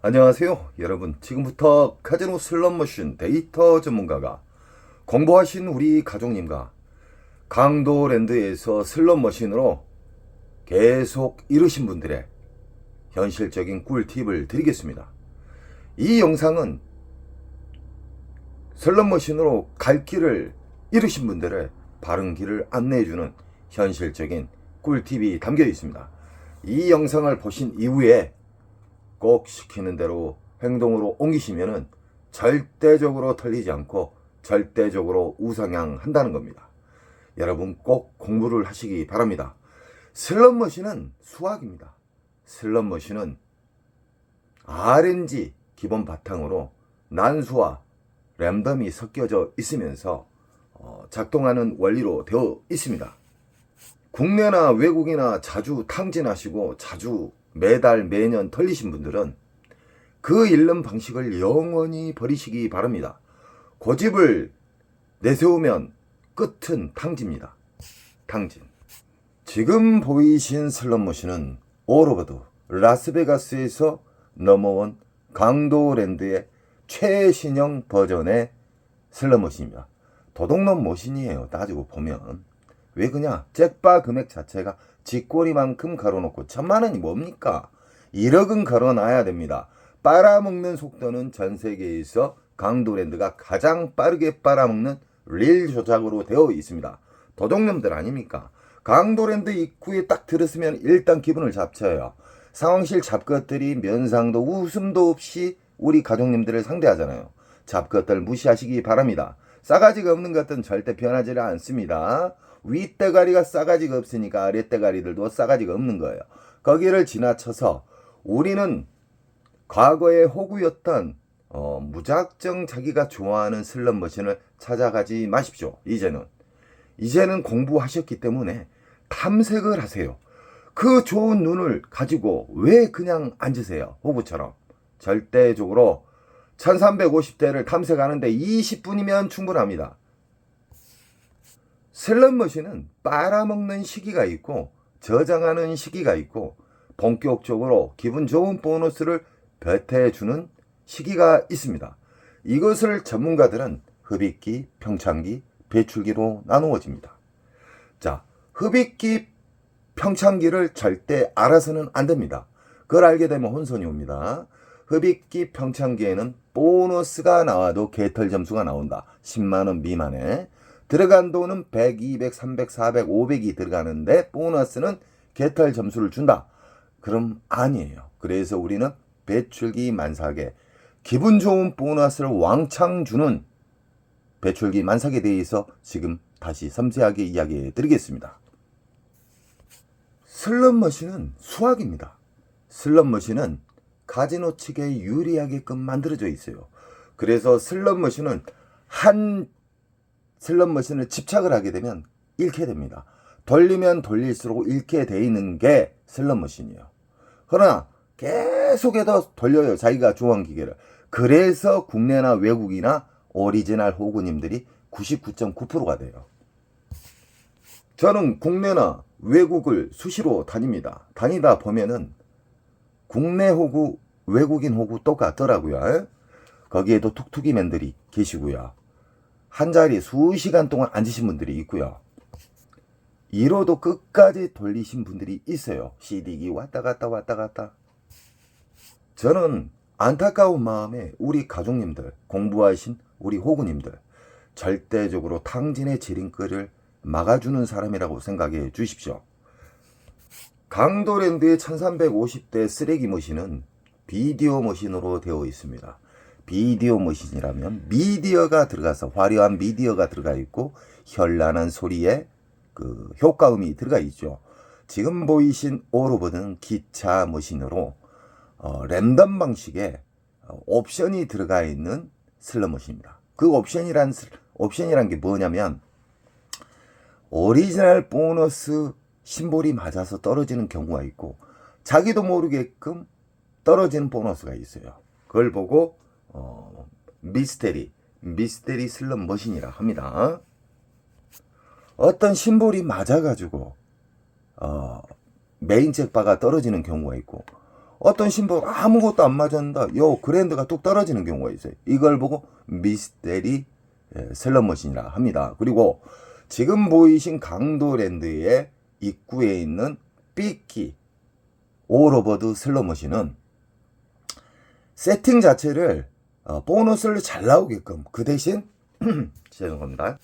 안녕하세요 여러분. 지금부터 카지노 슬롯머신 데이터 전문가가 공부하신 우리 가족님과 강도랜드에서 슬롯머신으로 계속 이루신 분들의 현실적인 꿀팁을 드리겠습니다. 이 영상은 슬롯머신으로 갈 길을 잃으신 분들의 바른 길을 안내해주는 현실적인 꿀팁이 담겨 있습니다. 이 영상을 보신 이후에 꼭 시키는 대로 행동으로 옮기시면은 절대적으로 털리지 않고 절대적으로 우상향한다는 겁니다. 여러분 꼭 공부를 하시기 바랍니다. 슬롯머신은 수학입니다. 슬롯머신은 RNG 기본 바탕으로 난수와 랜덤이 섞여져 있으면서 작동하는 원리로 되어 있습니다. 국내나 외국이나 자주 탕진하시고 자주 매달 매년 털리신 분들은 그 잃는 방식을 영원히 버리시기 바랍니다. 고집을 내세우면 끝은 탕진입니다. 탕진. 지금 보이신 슬롯머신은 오로버드 라스베가스에서 넘어온 강도랜드의 최신형 버전의 슬롯머신입니다. 도둑놈 머신이에요. 따지고 보면. 왜 그냐? 잭바 금액 자체가 쥐꼬리만큼 걸어놓고 1000만원이 뭡니까? 1억은 걸어놔야 됩니다. 빨아먹는 속도는 전 세계에서 강도랜드가 가장 빠르게 빨아먹는 릴 조작으로 되어 있습니다. 도둑놈들 아닙니까? 강도랜드 입구에 딱 들었으면 일단 기분을 잡쳐요. 상황실 잡것들이 면상도 웃음도 없이 우리 가족님들을 상대하잖아요. 잡것들 무시하시기 바랍니다. 싸가지가 없는 것들은 절대 변하지 않습니다. 윗대가리가 싸가지가 없으니까 아랫대가리들도 싸가지가 없는 거예요. 거기를 지나쳐서 우리는 과거의 호구였던 무작정 자기가 좋아하는 슬롯머신을 찾아가지 마십시오. 이제는 공부하셨기 때문에 탐색을 하세요. 그 좋은 눈을 가지고 왜 그냥 앉으세요? 호구처럼. 절대적으로 1350대를 탐색하는데 20분이면 충분합니다. 슬롯머신은 빨아먹는 시기가 있고 저장하는 시기가 있고 본격적으로 기분 좋은 보너스를 배태해주는 시기가 있습니다. 이것을 전문가들은 흡입기, 평창기, 배출기로 나누어집니다. 자, 흡입기, 평창기를 절대 알아서는 안 됩니다. 그걸 알게 되면 혼선이 옵니다. 흡입기, 평창기에는 보너스가 나와도 개털 점수가 나온다. 10만원 미만에. 들어간 돈은 100, 200, 300, 400, 500이 들어가는데 보너스는 개털 점수를 준다. 그럼 아니에요. 그래서 우리는 배출기 만삭에 기분 좋은 보너스를 왕창 주는 배출기 만삭에 대해서 지금 다시 섬세하게 이야기해 드리겠습니다. 슬롯머신은 수학입니다. 슬롯머신은 카지노 측에 유리하게끔 만들어져 있어요. 그래서 슬롯머신은 한 슬롯머신을 집착을 하게 되면 잃게 됩니다. 돌리면 돌릴수록 잃게 돼 있는 게 슬롯머신이에요. 그러나 계속해서 돌려요. 자기가 좋아하는 기계를. 그래서 국내나 외국이나 오리지널 호구님들이 99.9%가 돼요. 저는 국내나 외국을 수시로 다닙니다. 다니다 보면은 국내 호구, 외국인 호구 똑같더라고요. 거기에도 툭툭이맨들이 계시고요. 한 자리 수시간 동안 앉으신 분들이 있고요. 1호도 끝까지 돌리신 분들이 있어요. CD기 왔다 갔다. 저는 안타까운 마음에 우리 가족님들, 공부하신 우리 호구님들 절대적으로 탕진의 지름길을 막아주는 사람이라고 생각해 주십시오. 강도랜드의 1350대 쓰레기 머신은 비디오 머신으로 되어 있습니다. 비디오 머신이라면 미디어가 들어가서 화려한 미디어가 들어가 있고 현란한 소리에 그 효과음이 들어가 있죠. 지금 보이신 오로버드는 기차 머신으로 랜덤 방식의 옵션이 들어가 있는 슬롯머신입니다. 그 옵션이란 게 뭐냐면 오리지널 보너스 심볼이 맞아서 떨어지는 경우가 있고 자기도 모르게끔 떨어지는 보너스가 있어요. 그걸 보고 미스테리 슬롯머신이라 합니다. 어떤 심볼이 맞아가지고 메인 잭바가 떨어지는 경우가 있고 어떤 신발 아무것도 안 맞았는데 요 그랜드가 뚝 떨어지는 경우가 있어요. 이걸 보고 미스테리 슬롯머신이라 합니다. 그리고 지금 보이신 강도랜드의 입구에 있는 삐끼 오로버드 슬롯머신은 세팅 자체를 보너스를 잘 나오게끔, 그 대신 죄송합니다,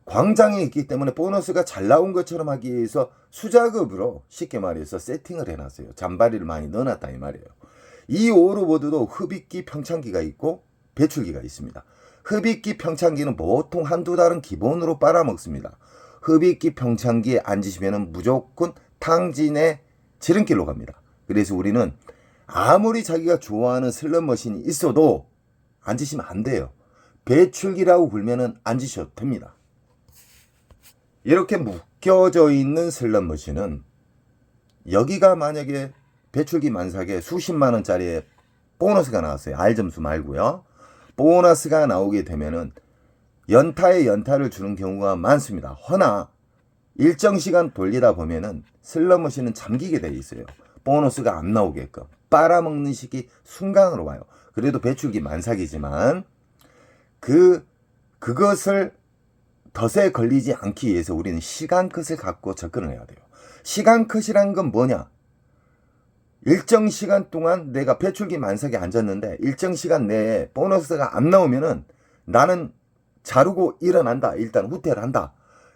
광장에 있기 때문에 보너스가 잘 나온 것처럼 하기 위해서 수작업으로 쉽게 말해서 세팅을 해놨어요. 잔바리를 많이 넣어놨다 이 말이에요. 이 오로보드도 흡입기 평창기가 있고 배출기가 있습니다. 흡입기 평창기는 보통 한두 달은 기본으로 빨아먹습니다. 흡입기 평창기에 앉으시면 무조건 탕진의 지름길로 갑니다. 그래서 우리는 아무리 자기가 좋아하는 슬롯머신이 있어도 앉으시면 안 돼요. 배출기라고 불면은 앉으셔도 됩니다. 이렇게 묶여져 있는 슬롯머신은 여기가 만약에 배출기 만삭에 수십만 원짜리의 보너스가 나왔어요. R점수 말고요. 보너스가 나오게 되면은 연타에 연타를 주는 경우가 많습니다. 허나 일정 시간 돌리다 보면은 슬롯머신은 잠기게 돼 있어요. 보너스가 안 나오게끔 빨아먹는 시기 순간으로 와요. 그래도 배출기 만삭이지만 그것을 덫에 걸리지 않기 위해서 우리는 시간 컷을 갖고 접근을 해야 돼요. 시간 컷이란 건 뭐냐? 일정 시간 동안 내가 배출기 만삭에 앉았는데 일정 시간 내에 보너스가 안 나오면은 나는 자르고 일어난다. 일단 후퇴를 한다.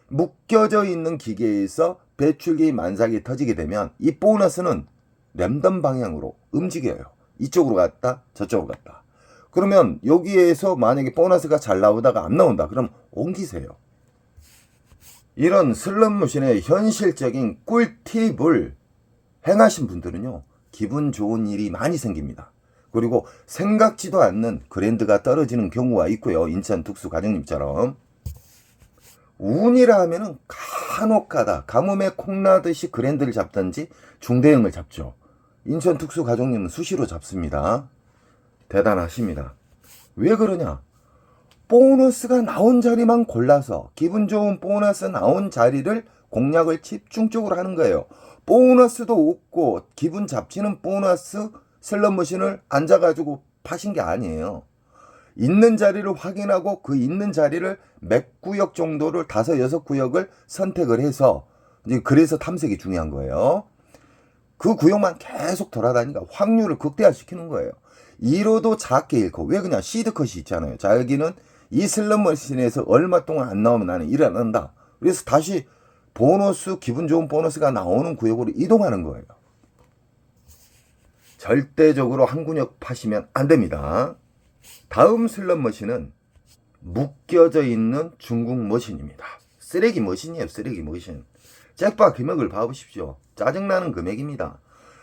묶여져 있는 기계에서 배출기 만삭이 터지게 되면 이 보너스는 랜덤 방향으로 움직여요. 이쪽으로 갔다 저쪽으로 갔다. 그러면 여기에서 만약에 보너스가 잘 나오다가 안 나온다. 그럼 옮기세요. 이런 슬롯머신의 현실적인 꿀팁을 행하신 분들은요, 기분 좋은 일이 많이 생깁니다. 그리고 생각지도 않는 그랜드가 떨어지는 경우가 있고요. 인천 특수 가정님처럼. 운이라 하면은 간혹가다 가뭄에 콩나듯이 그랜드를 잡든지 중대형을 잡죠. 인천 특수 가정님은 수시로 잡습니다. 대단하십니다. 왜 그러냐? 보너스가 나온 자리만 골라서 기분 좋은 보너스 나온 자리를 공략을 집중적으로 하는 거예요. 보너스도 없고 기분 잡치는 보너스 슬롯머신을 앉아가지고 파신 게 아니에요. 있는 자리를 확인하고 그 있는 자리를 몇 구역 정도를 5, 6구역을 선택을 해서, 그래서 탐색이 중요한 거예요. 그 구역만 계속 돌아다니니까 확률을 극대화시키는 거예요. 1호도 작게 잃고, 왜 그냥 시드컷이 있잖아요. 자, 여기는 이 슬롯머신에서 얼마 동안 안 나오면 나는 일어난다. 그래서 다시 보너스, 기분 좋은 보너스가 나오는 구역으로 이동하는 거예요. 절대적으로 한 구역 파시면 안 됩니다. 다음 슬롯머신은 묶여져 있는 중국 머신입니다. 쓰레기 머신이에요. 쓰레기 머신. 잭팟 금액을 봐보십시오. 짜증나는 금액입니다.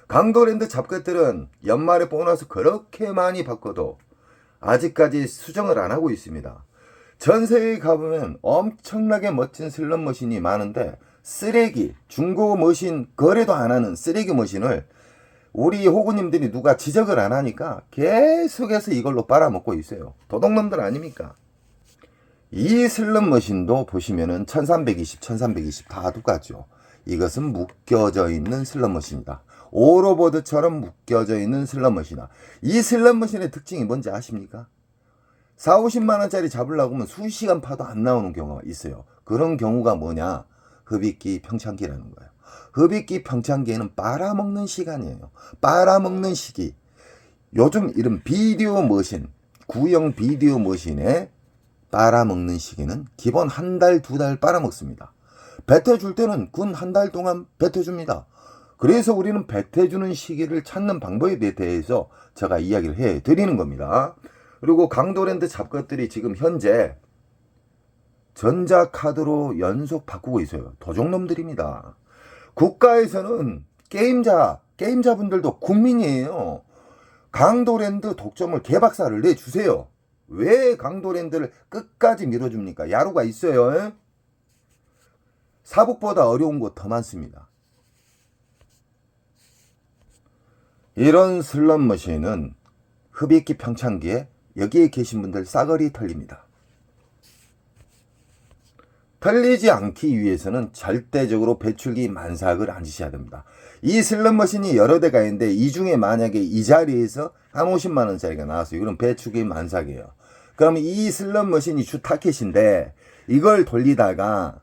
강도랜드 잡것들은 연말에 보너스 그렇게 많이 받고도 아직까지 수정을 안 하고 있습니다. 전세에 가보면 엄청나게 멋진 슬롯머신이 많은데 쓰레기, 중고 머신 거래도 안 하는 쓰레기 머신을 우리 호구님들이 누가 지적을 안 하니까 계속해서 이걸로 빨아먹고 있어요. 도둑놈들 아닙니까? 이 슬롯머신도 보시면은 1320, 1320 다 똑같죠. 이것은 묶여져 있는 슬롯머신이다. 오로보드처럼 묶여져 있는 슬롯머신이다. 이 슬롯머신의 특징이 뭔지 아십니까? 4, 50만 원짜리 잡으려고 하면 수시간 파도 안 나오는 경우가 있어요. 그런 경우가 뭐냐? 흡입기 평창기라는 거예요. 흡입기 평창기에는 빨아먹는 시간이에요. 빨아먹는 시기. 요즘 이런 비디오 머신, 구형 비디오 머신에 빨아먹는 시기는 기본 한 달, 2달 빨아먹습니다. 뱉어줄 때는 군 한 달 동안 뱉어줍니다. 그래서 우리는 뱉어주는 시기를 찾는 방법에 대해서 제가 이야기를 해드리는 겁니다. 그리고 강도랜드 잡것들이 지금 현재 전자카드로 연속 바꾸고 있어요. 도둑놈들입니다. 국가에서는 게임자분들도 국민이에요. 강도랜드 독점을 개박살을 내주세요. 왜 강도랜드를 끝까지 밀어줍니까? 야루가 있어요. 사북보다 어려운 곳 더 많습니다. 이런 슬롯머신은 흡입기 평창기에 여기에 계신 분들 싸그리 털립니다. 털리지 않기 위해서는 절대적으로 배출기 만삭을 앉으셔야 됩니다. 이 슬롯머신이 여러 대가 있는데 이 중에 만약에 이 자리에서 한 50만 원짜리가 나왔어요. 이건 배출기 만삭이에요. 그러면 이 슬롯머신이 주 타켓인데 이걸 돌리다가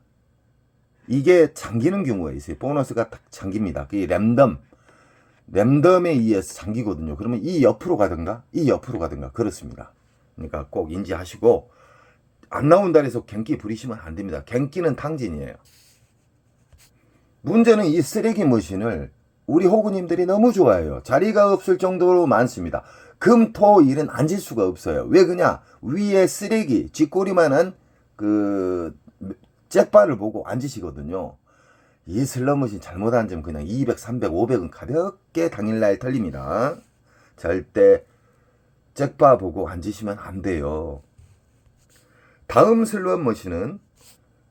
이게 잠기는 경우가 있어요. 보너스가 딱 잠깁니다. 그게 랜덤에 의해서 잠기거든요. 그러면 이 옆으로 가든가 이 옆으로 가든가 그렇습니다. 그러니까 꼭 인지하시고 안 나온다 해서 갱기 부리시면 안 됩니다. 갱기는 탕진이에요. 문제는 이 쓰레기 머신을 우리 호구님들이 너무 좋아해요. 자리가 없을 정도로 많습니다. 금, 토, 일은 앉을 수가 없어요. 왜 그냐? 위에 쓰레기, 쥐꼬리만한 그 잭바를 보고 앉으시거든요. 이 슬롯머신 잘못 앉으면 그냥 200, 300, 500은 가볍게 당일날 털립니다. 절대 잭바 보고 앉으시면 안 돼요. 다음 슬롯머신은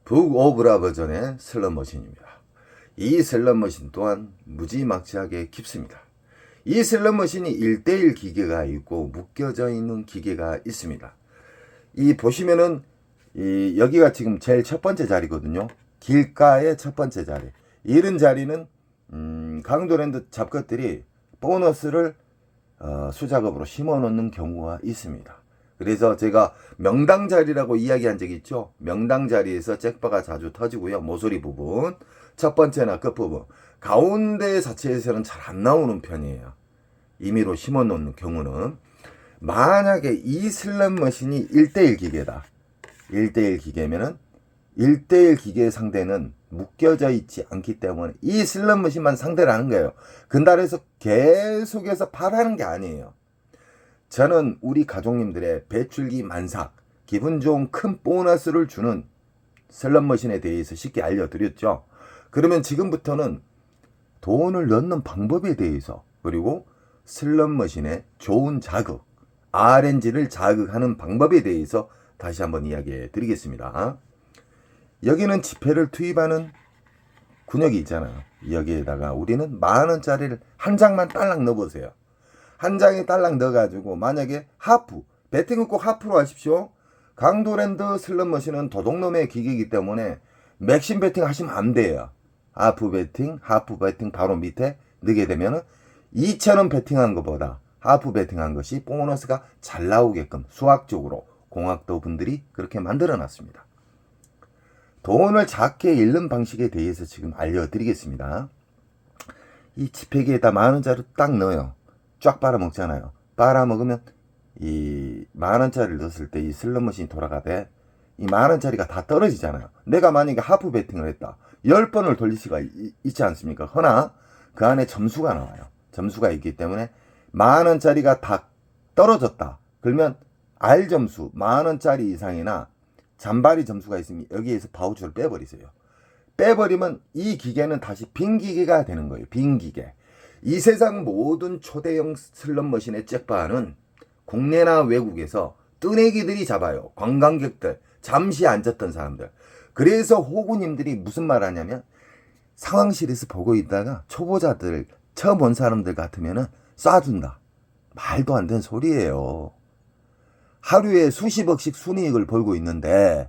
북오브라 버전의 슬롯머신입니다. 이 슬롯머신 또한 무지막지하게 깊습니다. 이 슬롯머신이 1대1 기계가 있고 묶여져 있는 기계가 있습니다. 이 보시면은 여기가 지금 제일 첫 번째 자리거든요. 길가의 첫 번째 자리. 이런 자리는 강도랜드 잡것들이 보너스를 수작업으로 심어 놓는 경우가 있습니다. 그래서 제가 명당 자리라고 이야기한 적이 있죠. 명당 자리에서 잭바가 자주 터지고요. 모서리 부분, 첫 번째나 끝부분, 가운데 자체에서는 잘 안 나오는 편이에요. 임의로 심어 놓는 경우는. 만약에 이 슬롯머신이 1대1 기계다. 1대1 기계면은 1대1 기계의 상대는 묶여져 있지 않기 때문에 이 슬롯머신만 상대를 하는 거예요. 근달에서 계속해서 팔하는 게 아니에요. 저는 우리 가족님들의 배출기 만삭, 기분 좋은 큰 보너스를 주는 슬롯머신에 대해서 쉽게 알려드렸죠. 그러면 지금부터는 돈을 넣는 방법에 대해서, 그리고 슬롯머신의 좋은 자극, RNG를 자극하는 방법에 대해서 다시 한번 이야기해 드리겠습니다. 여기는 지폐를 투입하는 군역이 있잖아요. 여기에다가 우리는 10,000원짜리를 한 장만 딸랑 넣어보세요. 한 장에 딸랑 넣어가지고 만약에 하프, 배팅은 꼭 하프로 하십시오. 강도랜드 슬롯머신은 도둑놈의 기계이기 때문에 맥심 배팅 하시면 안 돼요. 하프 배팅 바로 밑에 넣게 되면 2,000원 배팅한 것보다 하프 배팅한 것이 보너스가 잘 나오게끔 수학적으로 공학도 분들이 그렇게 만들어 놨습니다. 돈을 작게 잃는 방식에 대해서 지금 알려드리겠습니다. 이 지폐기에다 10,000원짜리 딱 넣어요. 쫙 빨아먹잖아요. 빨아먹으면 이 10,000원짜리를 넣었을 때 이 슬롯머신이 돌아가되 이 10,000원짜리가 다 떨어지잖아요. 내가 만약에 하프 배팅을 했다. 10번을 돌릴 수가 있지 않습니까? 허나 그 안에 점수가 나와요. 점수가 있기 때문에 10,000원짜리가 다 떨어졌다. 그러면 R 점수 10,000원짜리 이상이나 잔바리 점수가 있으면 여기에서 바우처를 빼버리세요. 빼버리면 이 기계는 다시 빈 기계가 되는 거예요. 빈 기계. 이 세상 모든 초대형 슬롯머신의 잭바는 국내나 외국에서 뜨내기들이 잡아요. 관광객들, 잠시 앉았던 사람들. 그래서 호구님들이 무슨 말 하냐면 상황실에서 보고 있다가 초보자들, 처음 온 사람들 같으면은 쏴준다. 말도 안 되는 소리예요. 하루에 수십억씩 순이익을 벌고 있는데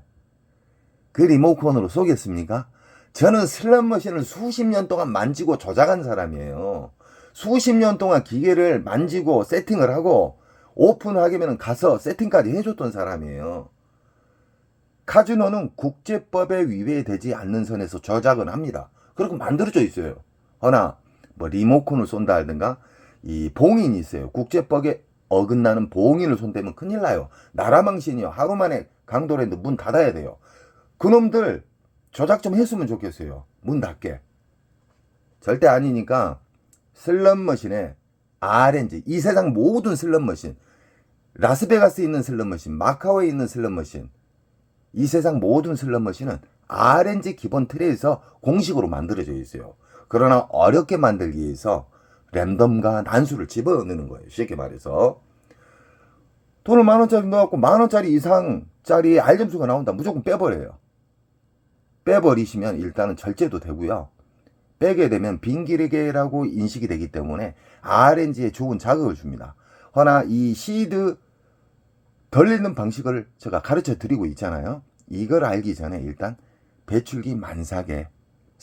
그 리모컨으로 쏘겠습니까? 저는 슬롯머신을 수십 년 동안 만지고 조작한 사람이에요. 수십 년 동안 기계를 만지고 세팅을 하고 오픈하기면 가서 세팅까지 해줬던 사람이에요. 카지노는 국제법에 위배되지 않는 선에서 조작은 합니다. 그렇게 만들어져 있어요. 허나 뭐 리모컨을 쏜다 하든가 이 봉인이 있어요. 국제법에 어긋나는 봉인을 손대면 큰일 나요. 나라망신이요. 하루 만에 강도랜드 문 닫아야 돼요. 그놈들 조작 좀 했으면 좋겠어요. 문 닫게. 절대 아니니까 슬롯머신에 RNG, 이 세상 모든 슬롯머신, 라스베가스에 있는 슬롯머신, 마카오에 있는 슬롯머신, 이 세상 모든 슬롯머신은 RNG 기본 틀에서 공식으로 만들어져 있어요. 그러나 어렵게 만들기 위해서 랜덤과 난수를 집어넣는 거예요. 쉽게 말해서. 돈을 10,000원짜리 넣어갖고 10,000원짜리 이상짜리 R점수가 나온다. 무조건 빼버려요. 빼버리시면 일단은 절제도 되고요. 빼게 되면 빈기계라고 인식이 되기 때문에 RNG에 좋은 자극을 줍니다. 허나 이 시드 덜리는 방식을 제가 가르쳐 드리고 있잖아요. 이걸 알기 전에 일단 배출기 만삭의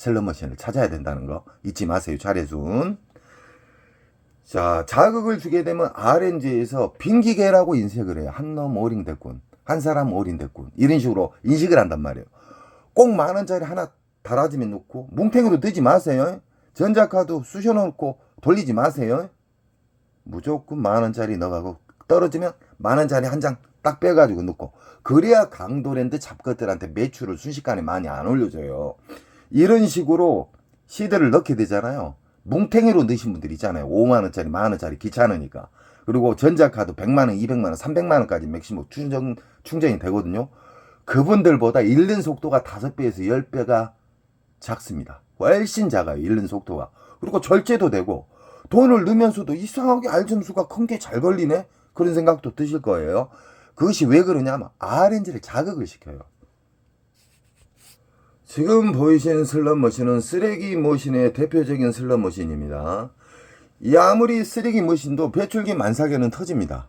슬롯머신을 찾아야 된다는 거 잊지 마세요. 자례순. 자, 자극을 주게 되면 RNG에서 빙기계라고 인식을 해요. 한 놈 올인됐군, 한 사람 올인됐군, 이런 식으로 인식을 한단 말이에요. 꼭 10,000원짜리 하나 달아지면 놓고 뭉탱이로 넣지 마세요. 전자카드 쑤셔 놓고 돌리지 마세요. 무조건 10,000원짜리 넣어가고 떨어지면 10,000원짜리 한 장 딱 빼가지고 넣고, 그래야 강도랜드 잡것들한테 매출을 순식간에 많이 안 올려줘요. 이런 식으로 시드를 넣게 되잖아요. 뭉탱이로 넣으신 분들 있잖아요. 50,000원짜리 10,000원짜리 귀찮으니까. 그리고 전자카드 100만원 200만원 300만원까지 맥시멈 충전이 되거든요. 그분들보다 잃는 속도가 5배에서 10배가 작습니다. 훨씬 작아요, 잃는 속도가. 그리고 절제도 되고, 돈을 넣으면서도 이상하게 알점수가 큰 게 잘 걸리네? 그런 생각도 드실 거예요. 그것이 왜 그러냐면 RNG를 자극을 시켜요. 지금 보이시는 슬롯머신은 쓰레기 머신의 대표적인 슬롯머신입니다. 이 아무리 쓰레기 머신도 배출기 만사계는 터집니다.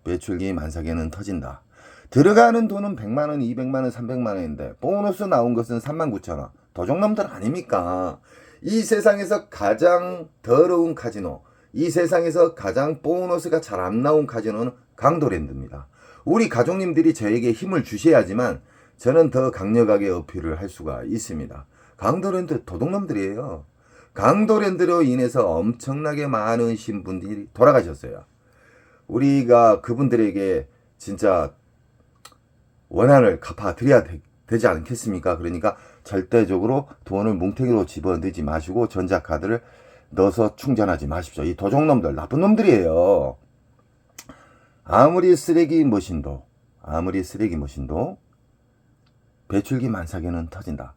배출기 만사계는 터진다. 들어가는 돈은 100만원, 200만원, 300만원인데 보너스 나온 것은 39,000원. 도적놈들 아닙니까? 이 세상에서 가장 더러운 카지노, 이 세상에서 가장 보너스가 잘 안 나온 카지노는 강도랜드입니다. 우리 가족님들이 저에게 힘을 주셔야지만 저는 더 강력하게 어필을 할 수가 있습니다. 강도랜드 도둑놈들이에요. 강도랜드로 인해서 엄청나게 많은 신분들이 돌아가셨어요. 우리가 그분들에게 진짜 원한을 갚아드려야 되지 않겠습니까? 그러니까 절대적으로 돈을 뭉탱이로 집어넣지 마시고 전자카드를 넣어서 충전하지 마십시오. 이 도둑놈들 나쁜 놈들이에요. 아무리 쓰레기 머신도 배출기 만사계는 터진다.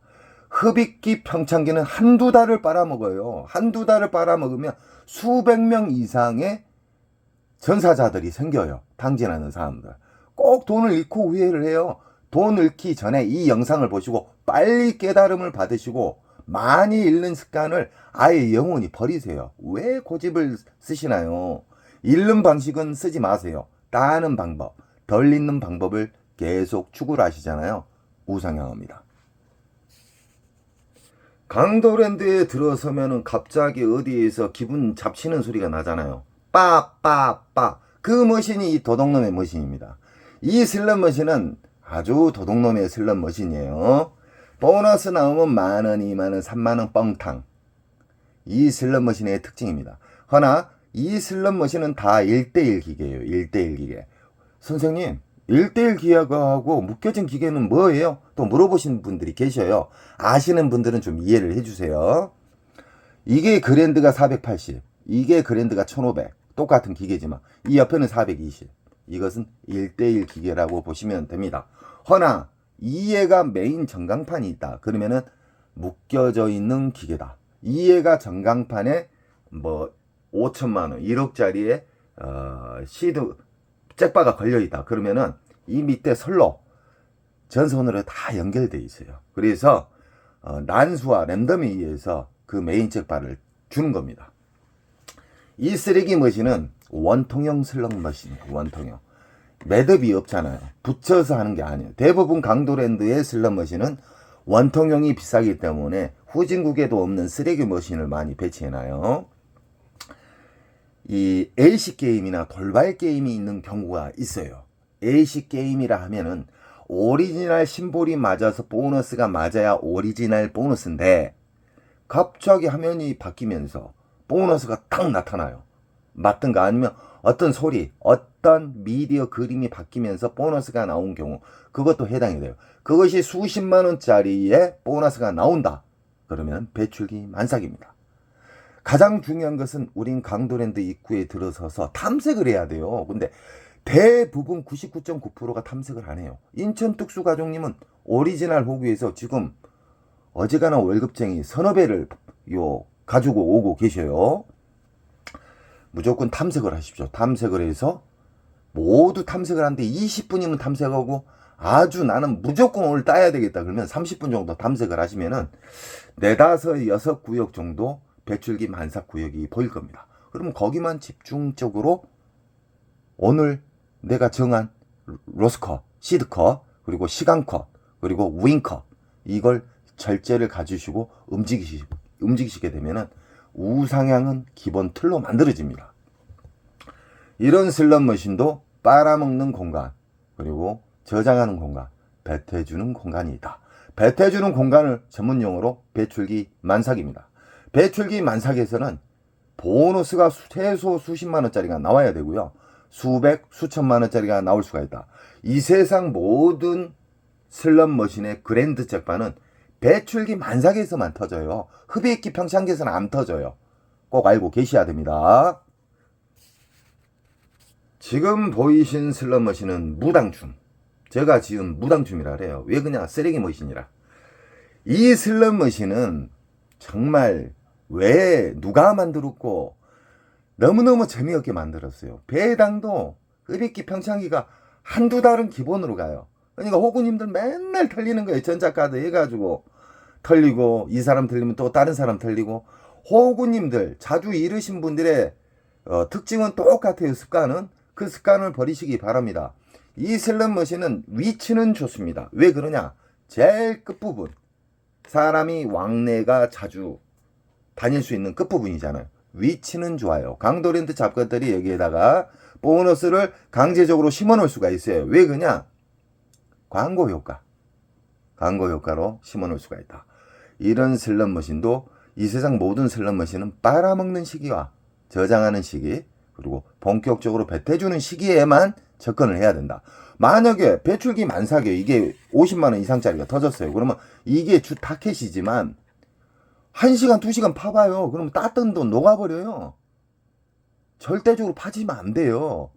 흡입기 평창기는 한두 달을 빨아먹어요. 한두 달을 빨아먹으면 수백 명 이상의 전사자들이 생겨요. 당진하는 사람들. 꼭 돈을 잃고 후회를 해요. 돈 잃기 전에 이 영상을 보시고 빨리 깨달음을 받으시고 많이 잃는 습관을 아예 영원히 버리세요. 왜 고집을 쓰시나요? 잃는 방식은 쓰지 마세요. 따는 방법, 덜 잃는 방법을 계속 추구를 하시잖아요. 우상향합니다. 강도랜드에 들어서면은 갑자기 어디에서 기분 잡치는 소리가 나잖아요. 빠빠빠. 그 머신이 이 도둑놈의 머신입니다. 이 슬롯머신은 아주 도둑놈의 슬롯머신이에요. 보너스 나오면 10,000원, 20,000원, 30,000원 뻥탕. 이 슬롯머신의 특징입니다. 허나 이 슬롯머신은 다 1:1 기계예요. 1:1 기계. 선생님, 1:1 기계하고 묶여진 기계는 뭐예요? 또 물어보시는 분들이 계셔요. 아시는 분들은 좀 이해를 해주세요. 이게 그랜드가 480, 이게 그랜드가 1500. 똑같은 기계지만 이 옆에는 420. 이것은 1:1 기계라고 보시면 됩니다. 허나 이해가 메인 전광판이 있다. 그러면은 묶여져 있는 기계다. 이해가 전광판에 뭐 5천만원, 1억짜리의 시드 잭바가 걸려있다. 그러면은 이 밑에 선로 전선으로 다 연결되어 있어요. 그래서 난수와 랜덤에 의해서 그 메인 잭바를 주는 겁니다. 이 쓰레기 머신은 원통형 슬롯 머신이에요. 원통형. 매듭이 없잖아요. 붙여서 하는 게 아니에요. 대부분 강도랜드의 슬롯 머신은 원통형이 비싸기 때문에 후진국에도 없는 쓰레기 머신을 많이 배치해놔요. 이 AC 게임이나 돌발 게임이 있는 경우가 있어요. AC 게임이라 하면은 오리지널 심볼이 맞아서 보너스가 맞아야 오리지널 보너스인데 갑자기 화면이 바뀌면서 보너스가 딱 나타나요. 맞든가 아니면 어떤 소리, 어떤 미디어 그림이 바뀌면서 보너스가 나온 경우, 그것도 해당이 돼요. 그것이 수십만 원짜리의 보너스가 나온다. 그러면 배출기 만삭입니다. 가장 중요한 것은 우린 강도랜드 입구에 들어서서 탐색을 해야 돼요. 근데 대부분 99.9%가 탐색을 안 해요. 인천특수가족님은 오리지널 호구에서 지금 어지간한 월급쟁이 서너 배를 가지고 오고 계셔요. 무조건 탐색을 하십시오. 탐색을 해서 모두 탐색을 하는데 20분이면 탐색하고 아주 나는 무조건 오늘 따야 되겠다 그러면 30분 정도 탐색을 하시면은 4, 5, 6 구역 정도 배출기 만삭 구역이 보일 겁니다. 그러면 거기만 집중적으로 오늘 내가 정한 로스컷, 시드컷, 그리고 시간컷, 그리고 윙컷 이걸 절제를 가지시고 움직이시게 되면은 우상향은 기본 틀로 만들어집니다. 이런 슬롯머신도 빨아먹는 공간, 그리고 저장하는 공간, 배태해주는 공간이 있다. 배태해주는 공간을 전문용어로 배출기 만삭입니다. 배출기 만삭에서는 보너스가 최소 수십만 원짜리가 나와야 되고요. 수백, 수천만 원짜리가 나올 수가 있다. 이 세상 모든 슬롯머신의 그랜드 잭팟은 배출기 만삭에서만 터져요. 흡입기 평창기에서는 안 터져요. 꼭 알고 계셔야 됩니다. 지금 보이신 슬롯머신은 무당춤. 제가 지은 무당춤이라 그래요. 왜 그냥 쓰레기 머신이라. 이 슬롯머신은 정말 왜 누가 만들었고 너무너무 재미없게 만들었어요. 배당도 흡입기 평창기가 한두 달은 기본으로 가요. 그러니까 호구님들 맨날 털리는 거예요. 전자카드 해가지고 털리고, 이 사람 털리면 또 다른 사람 털리고. 호구님들 자주 잃으신 분들의 특징은 똑같아요. 습관은. 그 습관을 버리시기 바랍니다. 이 슬롯머신은 위치는 좋습니다. 왜 그러냐, 제일 끝부분, 사람이 왕래가 자주 다닐 수 있는 끝부분이잖아요. 위치는 좋아요. 강도랜드 잡것들이 여기에다가 보너스를 강제적으로 심어놓을 수가 있어요. 왜 그러냐, 광고 효과로 심어놓을 수가 있다. 이런 슬롯머신도 이 세상 모든 슬롯머신은 빨아먹는 시기와 저장하는 시기, 그리고 본격적으로 배태주는 시기에만 접근을 해야 된다. 만약에 배출기 만삭에 이게 50만원 이상짜리가 터졌어요. 그러면 이게 주 타켓이지만 1시간 2시간 파봐요. 그러면 땄던 돈 녹아버려요. 절대적으로 파지면 안 돼요.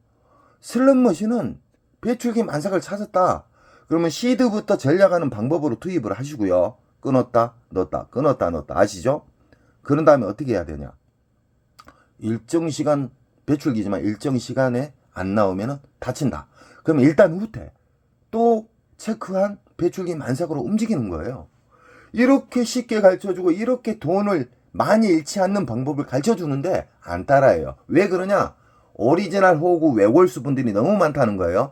슬롯머신은 배출기 만삭을 찾았다. 그러면 시드부터 전략하는 방법으로 투입을 하시고요. 끊었다 넣었다, 끊었다 넣었다, 아시죠? 그런 다음에 어떻게 해야 되냐, 일정 시간 배출기지만 일정 시간에 안 나오면 다친다. 그러면 일단 후퇴, 또 체크한 배출기 만삭으로 움직이는 거예요. 이렇게 쉽게 가르쳐주고 이렇게 돈을 많이 잃지 않는 방법을 가르쳐주는데 안 따라해요. 왜 그러냐, 오리지널 호구 외골수 분들이 너무 많다는 거예요.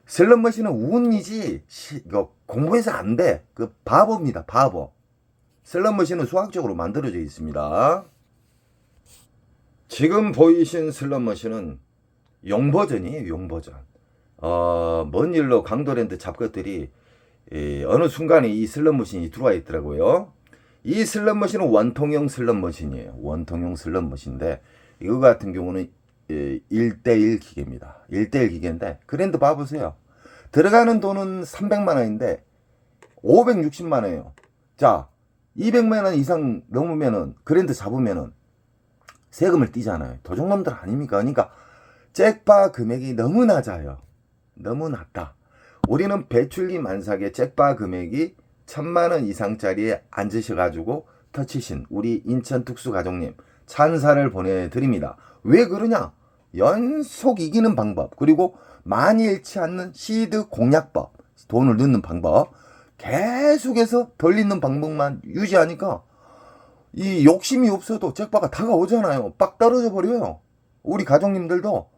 슬롯머신은 운이지 이거 공부해서 안 돼. 그 바보입니다. 바보. 슬롯머신은 수학적으로 만들어져 있습니다. 지금 보이신 슬롯머신은 용버전이에요. 용버전. 먼 일로 강도랜드 잡것들이 어느 순간에 이 슬롯머신이 들어와 있더라고요. 이 슬롯머신은 원통형 슬롯머신이에요. 원통형 슬롯머신인데 이거 같은 경우는 1대1 기계입니다. 1대1 기계인데 그랜드 봐보세요. 들어가는 돈은 300만원인데 560만원이에요. 자, 200만원 이상 넘으면은 그랜드 잡으면은 세금을 떼잖아요. 도둑놈들 아닙니까? 그러니까 잭바 금액이 너무 낮아요. 너무 낮다. 우리는 배출기 만삭의 잭바 금액이 1000만원 이상짜리에 앉으셔가지고 터치신 우리 인천 특수가족님 찬사를 보내드립니다. 왜 그러냐, 연속 이기는 방법, 그리고 많이 잃지 않는 시드 공략법, 돈을 넣는 방법, 계속해서 덜 잃는 방법만 유지하니까 이 욕심이 없어도 잭바가 다가오잖아요. 빡 떨어져 버려요. 우리 가족님들도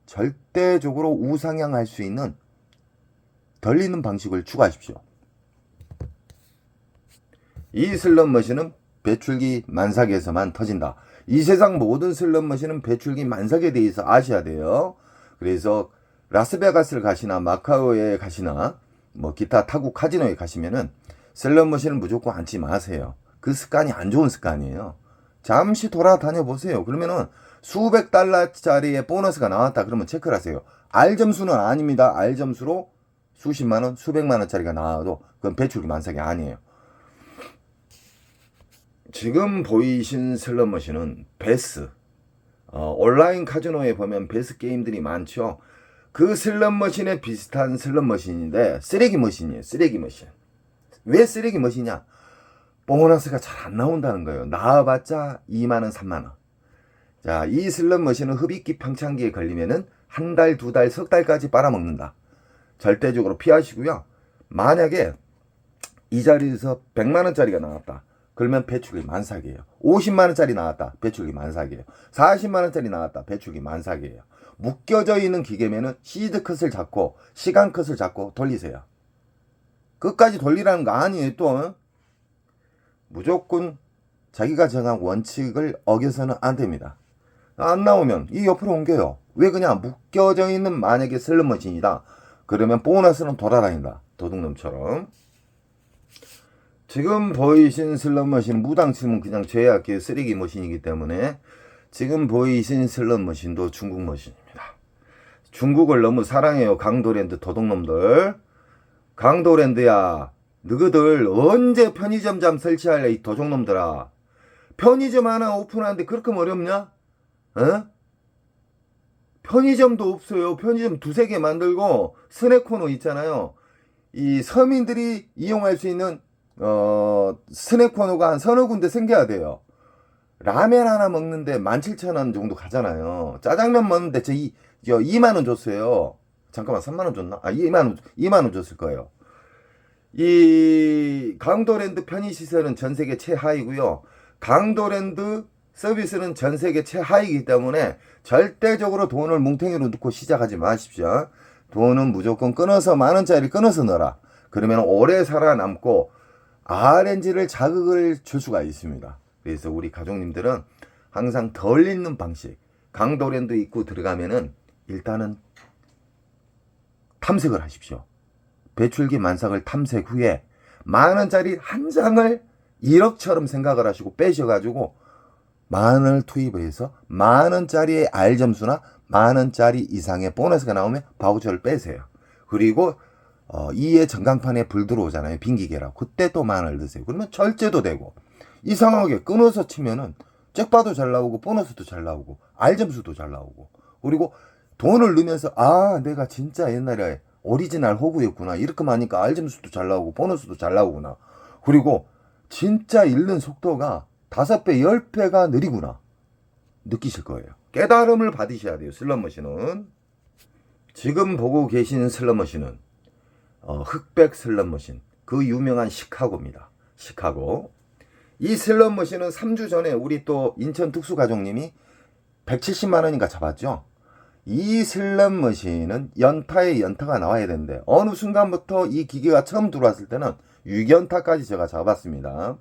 절대적으로 우상향할 수 있는 덜 잃는 방식을 추가하십시오. 이 슬롯머신은 배출기 만삭에서만 터진다. 이 세상 모든 슬롯머신은 배출기 만삭에 대해서 아셔야 돼요. 그래서 라스베가스를 가시나 마카오에 가시나 뭐 기타 타국 카지노에 가시면은 슬롯머신을 무조건 앉지 마세요. 그 습관이 안 좋은 습관이에요. 잠시 돌아다녀 보세요. 그러면은 수백 달러짜리의 보너스가 나왔다 그러면 체크를 하세요. R 점수는 아닙니다. R 점수로 수십만원, 수백만원짜리가 나와도 그건 배출기 만삭이 아니에요. 지금 보이신 슬롯머신은 베스, 온라인 카지노에 보면 베스 게임들이 많죠. 그 슬롯머신에 비슷한 슬롯머신인데 쓰레기 머신이에요. 쓰레기 머신. 왜 쓰레기 머신이냐, 보너스가 잘 안 나온다는 거예요. 나와봤자 2만원, 3만원. 자, 이 슬롯머신은 흡입기 평창기에 걸리면은 한 달, 두 달, 석 달까지 빨아먹는다. 절대적으로 피하시고요. 만약에 이 자리에서 100만원짜리가 나왔다. 그러면 배출기 만삭이에요. 50만원짜리 나왔다. 배출기 만삭이에요. 40만원짜리 나왔다. 배출기 만삭이에요. 묶여져 있는 기계면은 시드 컷을 잡고 시간 컷을 잡고 돌리세요. 끝까지 돌리라는 거 아니에요. 또 무조건 자기가 정한 원칙을 어겨서는 안 됩니다. 안 나오면 이 옆으로 옮겨요. 왜 그냥 묶여져 있는 만약에 슬롯머신이다. 그러면 보너스는 돌아다닌다. 도둑놈처럼. 지금 보이신 슬롯머신은 무당 치면 그냥 제약계 쓰레기 머신이기 때문에 지금 보이신 슬롯머신도 중국 머신입니다. 중국을 너무 사랑해요. 강도랜드 도둑놈들. 강도랜드야, 너희들 언제 편의점 잠 설치할래, 이 도둑놈들아. 편의점 하나 오픈하는데 그렇게 어렵냐? 어? 편의점도 없어요. 편의점 두세 개 만들고 스낵 코너 있잖아요. 이 서민들이 이용할 수 있는 스낵 코너가 한 서너 군데 생겨야 돼요. 라면 하나 먹는데 17,000원 정도 가잖아요. 짜장면 먹는데 저 2만원 줬어요. 잠깐만, 3만원 줬나? 2만원 줬을 거예요. 이 강도랜드 편의시설은 전세계 최하이고요. 강도랜드 서비스는 전세계 최하이기 때문에 절대적으로 돈을 뭉탱이로 넣고 시작하지 마십시오. 돈은 무조건 끊어서, 만원짜리 끊어서 넣어라. 그러면 오래 살아남고 RNG를 자극을 줄 수가 있습니다. 그래서 우리 가족님들은 항상 덜 있는 방식, 강도랜드 입구 들어가면은 일단은 탐색을 하십시오. 배출기 만삭을 탐색 후에 만원짜리 한 장을 1억처럼 생각을 하시고 빼셔가지고 만원을 투입해서 만원짜리의 R점수나 만원짜리 이상의 보너스가 나오면 바우처를 빼세요. 그리고 2의 전광판에 불 들어오잖아요. 빈기계라. 그때 또 만원을 넣으세요. 그러면 절제도 되고, 이상하게 끊어서 치면은 잭바도 잘 나오고 보너스도 잘 나오고 R점수도 잘 나오고, 그리고 돈을 넣으면서 내가 진짜 옛날에 오리지널 호구였구나. 이렇게 하니까 R점수도 잘 나오고 보너스도 잘 나오구나. 그리고 진짜 읽는 속도가 5배, 10배가 느리구나. 느끼실 거예요. 깨달음을 받으셔야 돼요. 슬롯머신은. 지금 보고 계신 슬롯머신은 흑백 슬롯머신. 그 유명한 시카고입니다. 시카고. 이 슬롯머신은 3주 전에 우리 또 인천 특수가족님이 170만원인가 잡았죠. 이 슬롯머신은 연타에 연타가 나와야 되는데 어느 순간부터 이 기계가 처음 들어왔을 때는 6연타까지 제가 잡았습니다.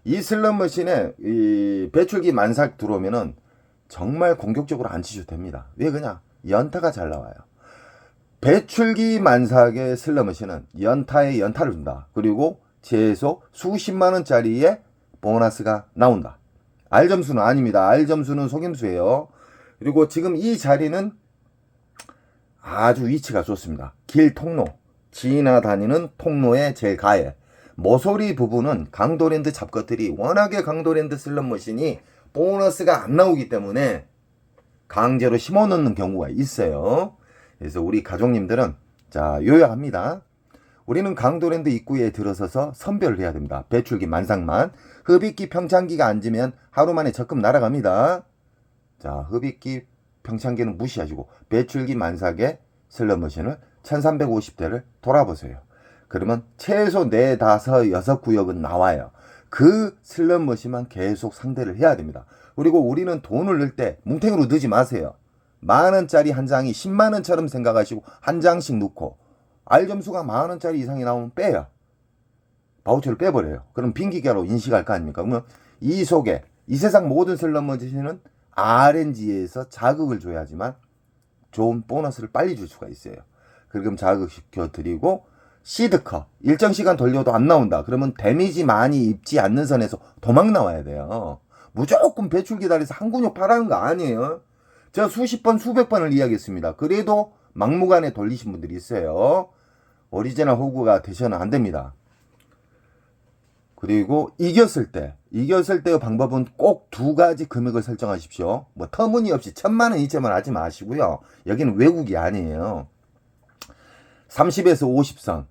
이 슬롯머신에 이 배출기 만삭 들어오면은 정말 공격적으로 안 치셔도 됩니다. 왜 그냥 연타가 잘 나와요. 배출기 만삭의 슬롯머신은 연타에 연타를 준다. 그리고 최소 수십만원짜리의 보너스가 나온다. R점수는 아닙니다. R점수는 속임수예요. 그리고 지금 이 자리는 아주 위치가 좋습니다. 길 통로, 지나다니는 통로의 제일 가에 모서리 부분은 강도랜드 잡것들이 워낙에 강도랜드 슬롯머신이 보너스가 안 나오기 때문에 강제로 심어넣는 경우가 있어요. 그래서 우리 가족님들은 자, 요약합니다. 우리는 강도랜드 입구에 들어서서 선별을 해야 됩니다. 배출기 만삭만. 흡입기 평창기가 앉으면 하루 만에 적금 날아갑니다. 자, 흡입기 평창기는 무시하시고 배출기 만삭의 슬롯머신을 1350대를 돌아보세요. 그러면 최소 4, 5, 6구역은 나와요. 그 슬롯머신만 계속 상대를 해야 됩니다. 그리고 우리는 돈을 넣을 때 뭉탱이로 넣지 마세요. 만원짜리 한 장이 10만원처럼 생각하시고 한 장씩 넣고 R점수가 만원짜리 이상이 나오면 빼요. 바우처를 빼버려요. 그럼 빈기계로 인식할 거 아닙니까? 그러면 이 속에 이 세상 모든 슬롯머신은 RNG에서 자극을 줘야지만 좋은 보너스를 빨리 줄 수가 있어요. 그럼 자극시켜 드리고 시드컷 일정 시간 돌려도 안 나온다. 그러면 데미지 많이 입지 않는 선에서 도망 나와야 돼요. 무조건 배출기 달에서 한 근육 파라는 거 아니에요. 제가 수십 번 수백 번을 이야기했습니다. 그래도 막무가내 돌리신 분들이 있어요. 오리지널 호구가 되셔는 안 됩니다. 그리고 이겼을 때의 방법은 꼭 2가지 금액을 설정하십시오. 뭐 터무니없이 1000만원, 2천만 하지 마시고요. 여기는 외국이 아니에요. 30에서 50선,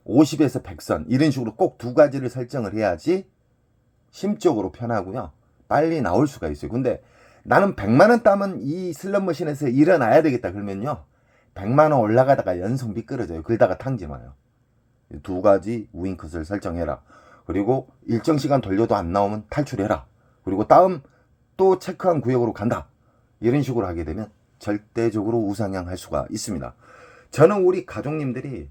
50에서 100선 이런 식으로 꼭 2가지를 설정을 해야지 심적으로 편하고요. 빨리 나올 수가 있어요. 근데 나는 100만원 따면 이 슬롯머신에서 일어나야 되겠다 그러면요. 100만원 올라가다가 연속 미끄러져요. 그러다가 탕진와요. 2가지 우윙컷을 설정해라. 그리고 일정 시간 돌려도 안 나오면 탈출해라. 그리고 다음 또 체크한 구역으로 간다. 이런 식으로 하게 되면 절대적으로 우상향할 수가 있습니다. 저는 우리 가족님들이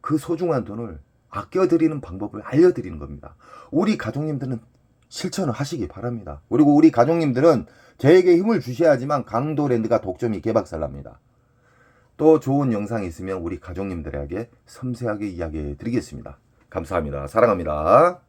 그 소중한 돈을 아껴드리는 방법을 알려드리는 겁니다. 우리 가족님들은 실천을 하시기 바랍니다. 그리고 우리 가족님들은 저에게 힘을 주셔야지만 강도랜드가 독점이 개박살납니다. 또 좋은 영상이 있으면 우리 가족님들에게 섬세하게 이야기해 드리겠습니다. 감사합니다. 사랑합니다.